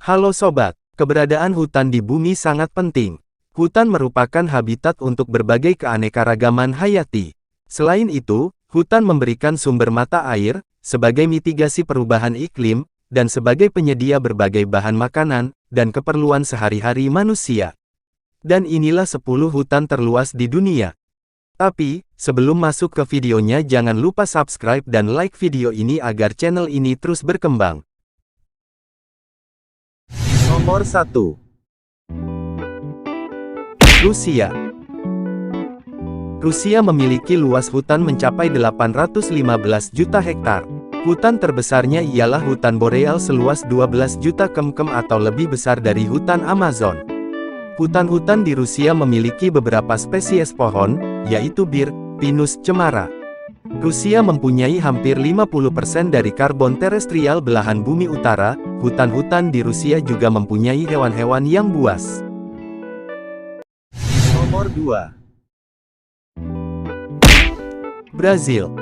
Halo sobat, keberadaan hutan di bumi sangat penting. Hutan merupakan habitat untuk berbagai keanekaragaman hayati. Selain itu, hutan memberikan sumber mata air, sebagai mitigasi perubahan iklim, dan sebagai penyedia berbagai bahan makanan, dan keperluan sehari-hari manusia. Dan inilah 10 hutan terluas di dunia. Tapi, sebelum masuk ke videonya jangan lupa subscribe dan like video ini agar channel ini terus berkembang. Nomor 1. Rusia. Rusia memiliki luas hutan mencapai 815 juta hektar. Hutan terbesarnya ialah hutan boreal seluas 12 juta km atau lebih besar dari hutan Amazon. Hutan-hutan di Rusia memiliki beberapa spesies pohon, yaitu bir, pinus, cemara. Rusia mempunyai hampir 50% dari karbon terestrial belahan bumi utara. Hutan-hutan di Rusia juga mempunyai hewan-hewan yang buas. Nomor 2. Brazil.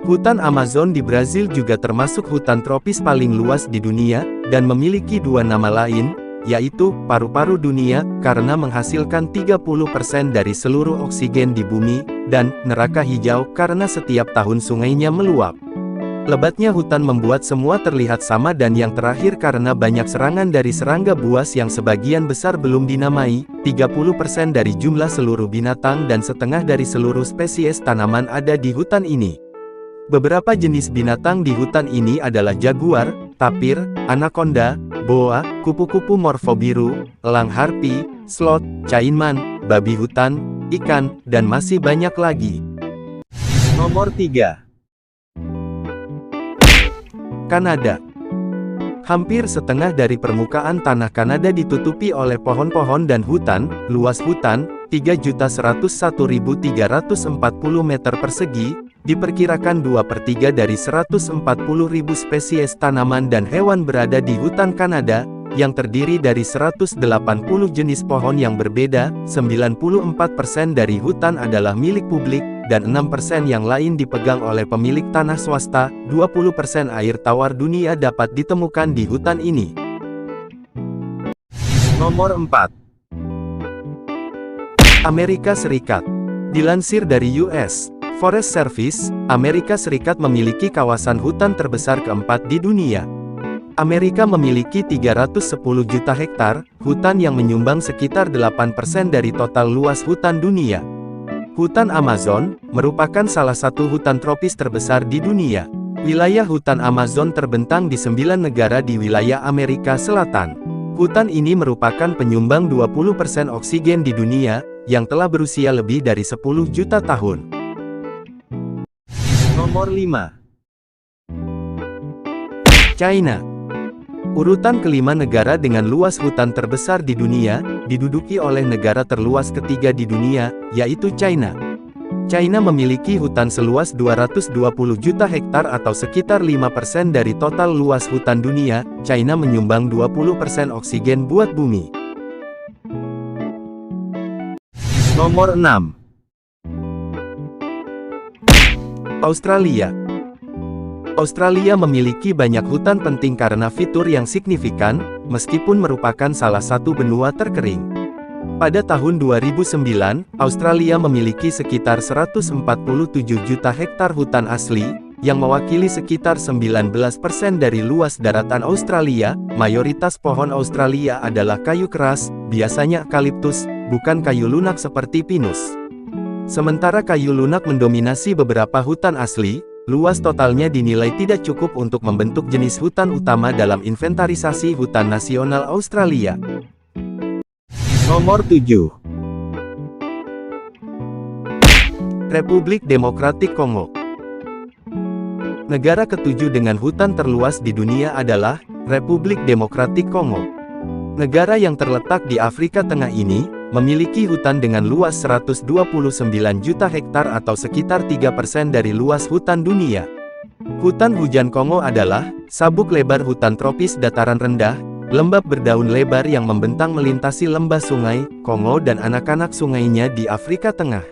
Hutan Amazon di Brazil juga termasuk hutan tropis paling luas di dunia, dan memiliki dua nama lain, yaitu paru-paru dunia, karena menghasilkan 30% dari seluruh oksigen di bumi, dan neraka hijau, karena setiap tahun sungainya meluap. Lebatnya hutan membuat semua terlihat sama dan yang terakhir karena banyak serangan dari serangga buas yang sebagian besar belum dinamai, 30% dari jumlah seluruh binatang dan setengah dari seluruh spesies tanaman ada di hutan ini. Beberapa jenis binatang di hutan ini adalah jaguar, tapir, anaconda, boa, kupu-kupu morfo biru, elang harpi, sloth, caiman, babi hutan, ikan, dan masih banyak lagi. Nomor 3. Kanada. Hampir setengah dari permukaan tanah Kanada ditutupi oleh pohon-pohon dan hutan. Luas hutan, 3.101.340 meter persegi, diperkirakan 2/3 dari 140.000 spesies tanaman dan hewan berada di hutan Kanada, yang terdiri dari 180 jenis pohon yang berbeda. 94% dari hutan adalah milik publik, dan 6% yang lain dipegang oleh pemilik tanah swasta. 20% air tawar dunia dapat ditemukan di hutan ini. Nomor 4. Amerika Serikat. Dilansir dari US Forest Service, Amerika Serikat memiliki kawasan hutan terbesar keempat di dunia. Amerika memiliki 310 juta hektar, hutan yang menyumbang sekitar 8% dari total luas hutan dunia. Hutan Amazon, merupakan salah satu hutan tropis terbesar di dunia. Wilayah hutan Amazon terbentang di 9 negara di wilayah Amerika Selatan. Hutan ini merupakan penyumbang 20% oksigen di dunia, yang telah berusia lebih dari 10 juta tahun. Nomor 5. China. Urutan kelima negara dengan luas hutan terbesar di dunia, diduduki oleh negara terluas ketiga di dunia, yaitu China. China memiliki hutan seluas 220 juta hektar atau sekitar 5% dari total luas hutan dunia. China menyumbang 20% oksigen buat bumi. Nomor 6. Australia. Australia memiliki banyak hutan penting karena fitur yang signifikan, meskipun merupakan salah satu benua terkering. Pada tahun 2009, Australia memiliki sekitar 147 juta hektar hutan asli, yang mewakili sekitar 19% dari luas daratan Australia. Mayoritas pohon Australia adalah kayu keras, biasanya eukaliptus, bukan kayu lunak seperti pinus. Sementara kayu lunak mendominasi beberapa hutan asli, luas totalnya dinilai tidak cukup untuk membentuk jenis hutan utama dalam inventarisasi hutan nasional Australia. Nomor 7. Republik Demokratik Kongo. Negara ketujuh dengan hutan terluas di dunia adalah Republik Demokratik Kongo. Negara yang terletak di Afrika Tengah ini, memiliki hutan dengan luas 129 juta hektar atau sekitar 3% dari luas hutan dunia. Hutan hujan Kongo adalah sabuk lebar hutan tropis dataran rendah, lembab berdaun lebar yang membentang melintasi lembah sungai Kongo dan anak-anak sungainya di Afrika Tengah.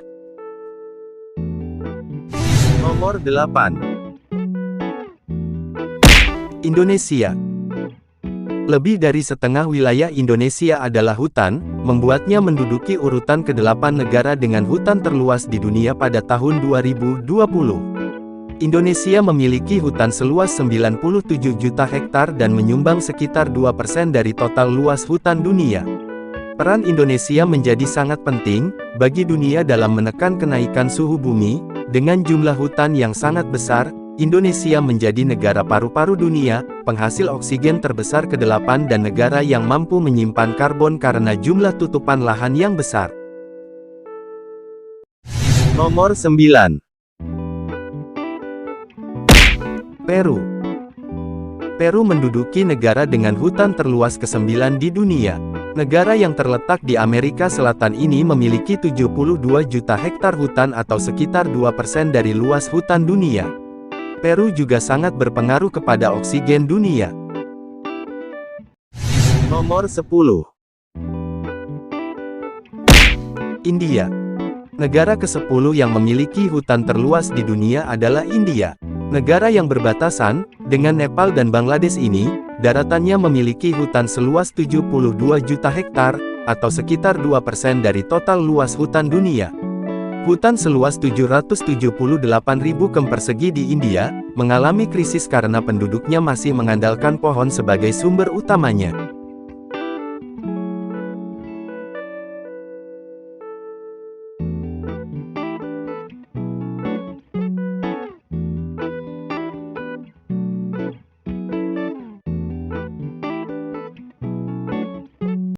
Nomor 8. Indonesia. Lebih dari setengah wilayah Indonesia adalah hutan, membuatnya menduduki urutan ke-8 negara dengan hutan terluas di dunia pada tahun 2020. Indonesia memiliki hutan seluas 97 juta hektar dan menyumbang sekitar 2% dari total luas hutan dunia. Peran Indonesia menjadi sangat penting bagi dunia dalam menekan kenaikan suhu bumi. Dengan jumlah hutan yang sangat besar, Indonesia menjadi negara paru-paru dunia, penghasil oksigen terbesar ke-8 dan negara yang mampu menyimpan karbon karena jumlah tutupan lahan yang besar. Nomor 9. Peru. Peru menduduki negara dengan hutan terluas ke-9 di dunia. Negara yang terletak di Amerika Selatan ini memiliki 72 juta hektar hutan atau sekitar 2% dari luas hutan dunia. Peru juga sangat berpengaruh kepada oksigen dunia. Nomor 10. India. Negara ke-10 yang memiliki hutan terluas di dunia adalah India. Negara yang berbatasan dengan Nepal dan Bangladesh ini, daratannya memiliki hutan seluas 72 juta hektar, atau sekitar 2% dari total luas hutan dunia. Hutan seluas 778.000 km persegi di India, mengalami krisis karena penduduknya masih mengandalkan pohon sebagai sumber utamanya.